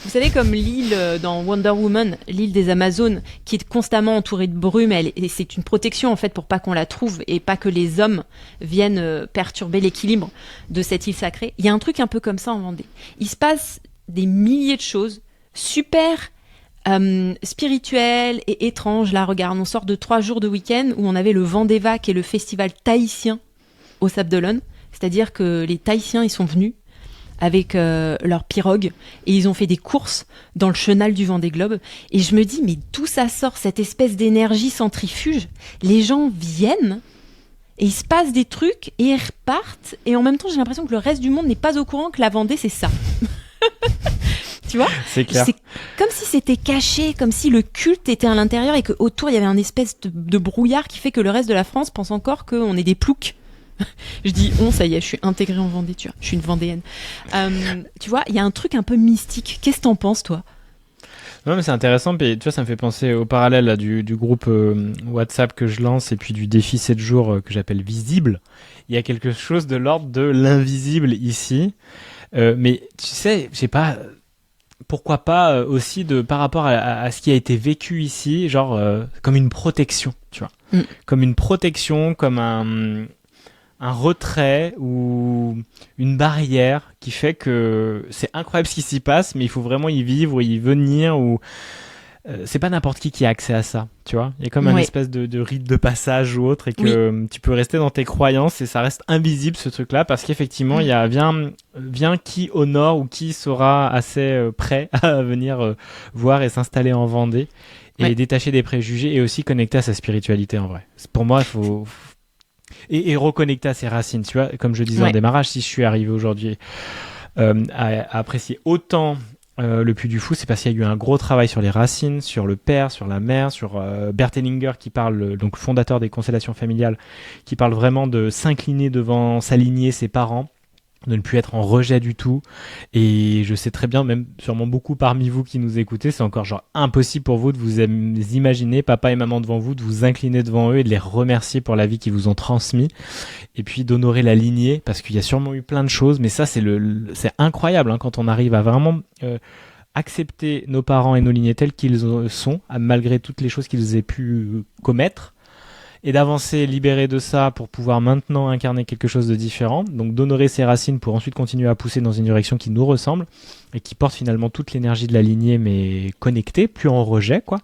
Vous savez, comme l'île dans Wonder Woman, l'île des Amazones, qui est constamment entourée de brume, et c'est une protection en fait pour pas qu'on la trouve et pas que les hommes viennent perturber l'équilibre de cette île sacrée. Il y a un truc un peu comme ça en Vendée. Il se passe des milliers de choses super spirituelles et étranges. Là, regarde, on sort de 3 jours de week-end où on avait le Vendéva, qui est le festival tahitien au Sable d'Olonne. C'est-à-dire que les Tahitiens, ils sont venus avec leur pirogue et ils ont fait des courses dans le chenal du Vendée Globe. Et je me dis, mais d'où ça sort cette espèce d'énergie centrifuge? Les gens viennent et il se passe des trucs et ils repartent. Et en même temps, j'ai l'impression que le reste du monde n'est pas au courant que la Vendée, c'est ça. Tu vois? C'est clair. C'est comme si c'était caché, comme si le culte était à l'intérieur et qu'autour, il y avait un espèce de brouillard qui fait que le reste de la France pense encore qu'on est des ploucs. Je dis ça y est, je suis intégrée en Vendée, tu vois. Je suis une Vendéenne. Tu vois, il y a un truc un peu mystique. Qu'est-ce que t'en penses, toi? Non, mais c'est intéressant. Puis, tu vois, ça me fait penser au parallèle là, du groupe WhatsApp que je lance et puis du défi 7 jours que j'appelle Visible. Il y a quelque chose de l'ordre de l'invisible ici. Mais tu sais, je sais pas, pourquoi pas aussi par rapport à ce qui a été vécu ici, genre comme une protection, tu vois. Comme une protection, comme un retrait ou une barrière qui fait que c'est incroyable ce qui s'y passe, mais il faut vraiment y vivre ou y venir, ou c'est pas n'importe qui a accès à ça, tu vois. Il y a comme un espèce de rite de passage ou autre, et que tu peux rester dans tes croyances et ça reste invisible, ce truc-là, parce qu'effectivement il y a vient qui honore ou qui sera assez prêt à venir voir et s'installer en Vendée et détacher des préjugés et aussi connecter à sa spiritualité en vrai. Pour moi, il faut et reconnecter à ses racines, tu vois, comme je disais en démarrage, si je suis arrivé aujourd'hui à apprécier autant le Puy du Fou, c'est parce qu'il y a eu un gros travail sur les racines, sur le père, sur la mère, sur Bert Hellinger qui parle, donc fondateur des constellations familiales, qui parle vraiment de s'incliner devant sa lignée, ses parents, de ne plus être en rejet du tout. Et je sais très bien, même sûrement beaucoup parmi vous qui nous écoutez, c'est encore genre impossible pour vous de vous imaginer papa et maman devant vous, de vous incliner devant eux et de les remercier pour la vie qu'ils vous ont transmis, et puis d'honorer la lignée, parce qu'il y a sûrement eu plein de choses, mais ça c'est incroyable hein, quand on arrive à vraiment accepter nos parents et nos lignées tels qu'ils sont, malgré toutes les choses qu'ils aient pu commettre, et d'avancer libéré de ça pour pouvoir maintenant incarner quelque chose de différent, donc d'honorer ses racines pour ensuite continuer à pousser dans une direction qui nous ressemble et qui porte finalement toute l'énergie de la lignée, mais connectée, plus en rejet, quoi.